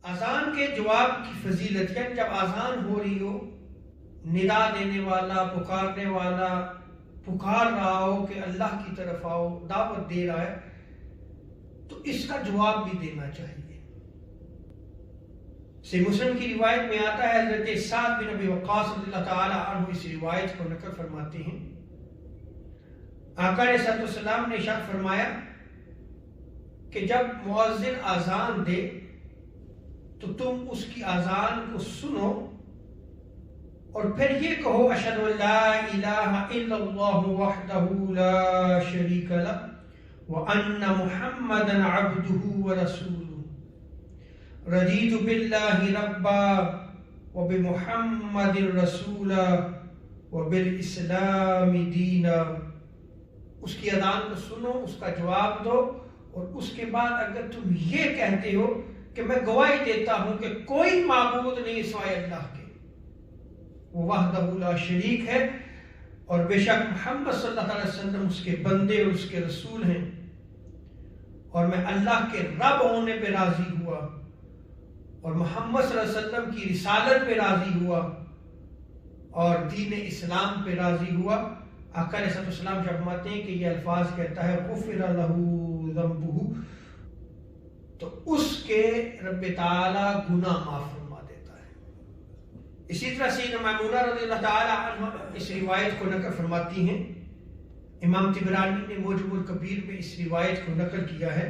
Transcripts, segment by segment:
اذان کے جواب کی فضیلت، یعنی جب اذان ہو رہی ہو، ندا دینے والا، پکارنے والا پکار رہا ہو کہ اللہ کی طرف آؤ، دعوت دے رہا ہے، تو اس کا جواب بھی دینا چاہیے۔ صحیح مسلم کی روایت میں آتا ہے، حضرت سعد بن ابی وقاص رضی اللہ تعالی عنہ اس روایت کو نقل فرماتے ہیں، آقا علیہ الصلوۃ والسلام نے ارشاد فرمایا کہ جب مؤذن اذان دے تو تم اس کی اذان کو سنو اور پھر یہ کہو اشہد ان لا الہ الا اللہ وحدہ لا شریک لہ وان محمدا عبدہ ورسولہ رضیت باللہ ربا وبمحمد رسولا وبالاسلام دینا۔ اس کی اذان کو سنو، اس کا جواب دو، اور اس کے بعد اگر تم یہ کہتے ہو کہ میں گواہی دیتا ہوں کہ کوئی معبود نہیں سوائے اللہ کے، وہ وحدہ لا شریک ہے، اور بے شک محمد صلی اللہ علیہ وسلم اس کے بندے اور اس کے رسول ہیں، اور میں اللہ کے رب ہونے پہ راضی ہوا اور محمد صلی اللہ علیہ وسلم کی رسالت پہ راضی ہوا اور دین اسلام پہ راضی ہوا۔ آقا علیہ السلام جب فرماتے ہیں کہ یہ الفاظ کہتا ہے غفر لہ ذنبہ، تو اس کے رب تعالی گناہ معاف فرما دیتا ہے۔ اسی طرح سیدنا میمونہ رضی اللہ تعالی عنہ اس روایت کو نقل فرماتی ہیں، امام طبرانی نے موجم الکبیر میں اس روایت کو نقل کیا ہے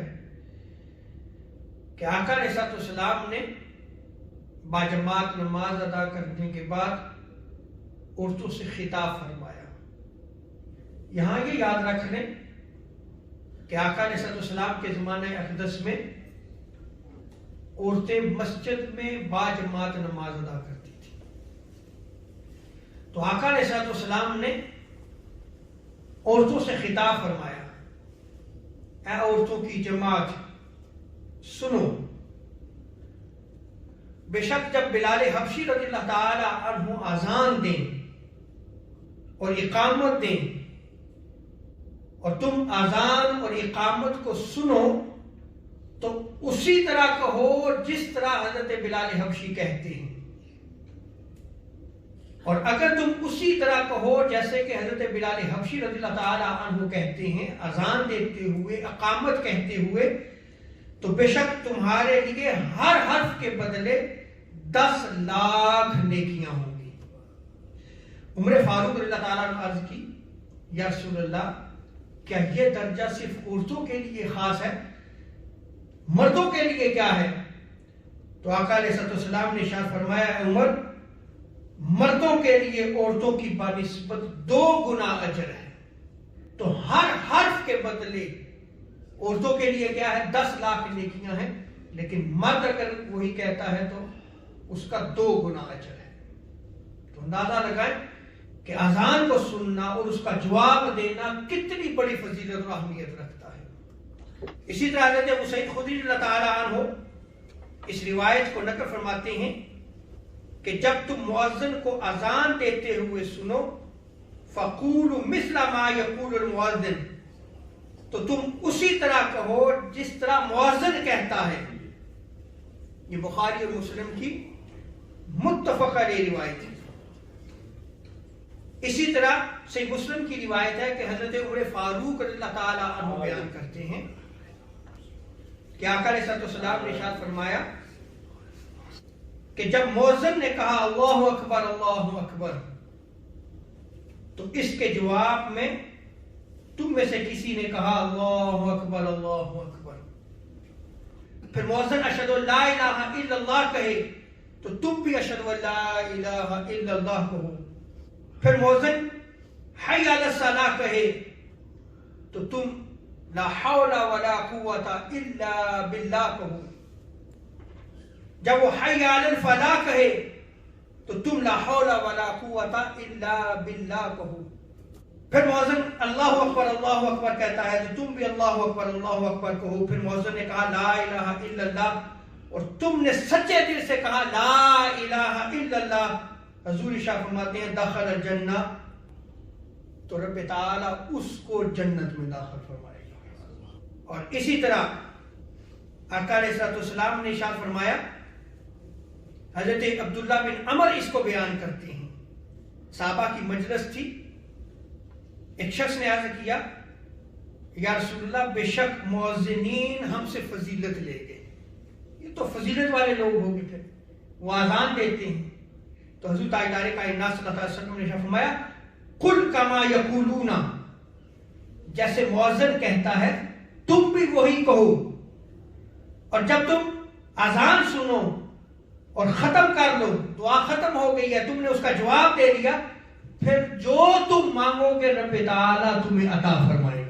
کہ آقا علیہ السلام نے باجماعت نماز ادا کرنے کے بعد عورتوں سے خطاب فرمایا۔ یہاں یہ یاد رکھ لیں کہ آقا علیہ السلام کے زمانہ اقدس میں عورتیں مسجد میں باجماعت نماز ادا کرتی تھی، تو آقا علیہ السلام نے عورتوں سے خطاب فرمایا، اے عورتوں کی جماعت سنو، بے شک جب بلال حبشی رضی اللہ تعالی عنہ اذان دیں اور اقامت دیں اور تم اذان اور اقامت کو سنو تو اسی طرح کہو جس طرح حضرت بلال حبشی کہتے ہیں، اور اگر تم اسی طرح کہو جیسے کہ حضرت بلال حبشی رضی اللہ تعالی عنہ کہتے ہیں اذان دیتے ہوئے، اقامت کہتے ہوئے، تو بے شک تمہارے لیے ہر حرف کے بدلے 10 لاکھ نیکیاں ہوں گی۔ عمر فاروق رضی اللہ تعالیٰ عنہ عرض کی، یا رسول اللہ کیا یہ درجہ صرف عورتوں کے لیے خاص ہے، مردوں کے لیے کیا ہے؟ تو آقا علیہ السلام نے ارشاد فرمایا، اے عمر، مردوں کے لیے عورتوں کی بنسبت 2 گنا اجر ہے، تو ہر حرف کے بدلے عورتوں کے لیے کیا ہے 10 لاکھ نیکیاں ہیں، لیکن مرد اگر وہی کہتا ہے تو اس کا 2 گنا اجر ہے۔ تو اندازہ لگائیں کہ اذان کو سننا اور اس کا جواب دینا کتنی بڑی فضیلت و اہمیت رکھتا ہے۔ اسی طرح حضرت ابو سعید خدری رضی اللہ تعالی عنہ اس روایت کو نقل فرماتے ہیں کہ جب تم مؤذن کو اذان دیتے ہوئے سنو فقولوا مثل ما یقول المؤذن، تو تم اسی طرح کہو جس طرح مؤذن کہتا ہے۔ یہ بخاری اور مسلم کی متفق علیہ روایت ہے۔ اسی طرح صحیح مسلم کی روایت ہے کہ حضرت عمر فاروق رضی اللہ تعالی عنہ بیان کرتے ہیں کہ آقا علیہ السلام نے ارشاد فرمایا کہ جب مؤذن نے کہا اللہ اکبر اللہ اکبر، تو اس کے جواب میں تم میں سے کسی نے کہا اللہ اکبر اللہ اکبر، پھر مؤذن اشہد ان لا الہ الا اللہ کہے تو تم بھی اشہد ان لا الہ الا اللہ کہو، پھر مؤذن حی علی الصلاۃ کہے تو تم لا حول ولا قوت الا باللہ کہو، جب وہ حی علی الفلاح کہے تو تم لا حول ولا قوت الا باللہ کہو، پھر مؤذن اللہ اکبر کہتا ہے تو تم بھی اللہ اکبر کہو، پھر مؤذن نے کہا لا الہ الا اللہ اور تم نے سچے دل سے کہا لا الہ الا اللہ، حضور شاہ فرماتے ہیں دخل الجنہ، تو رب تعالی اس کو جنت میں داخل فرمائے گا۔ اور اسی طرح آقا علیہ السلام نے ارشاد فرمایا حضرت عبداللہ بن عمر اس کو بیان کرتے ہیں، صحابہ کی مجلس تھی، ایک شخص نے عرض کیا یا رسول اللہ بے شک مؤذنین ہم سے فضیلت لے گئے، یہ تو فضیلت والے لوگ ہو گئے تھے، وہ اذان دیتے ہیں۔ تو حضور تاجدار کائنات صلی اللہ علیہ وسلم نے فرمایا قل کما یقولون، جیسے مؤذن کہتا ہے تم بھی وہی کہو، اور جب تم اذان سنو اور ختم کر لو، دعا ختم ہو گئی ہے، تم نے اس کا جواب دے دیا، پھر جو تم مانگو گے رب تعالیٰ تمہیں عطا فرمائے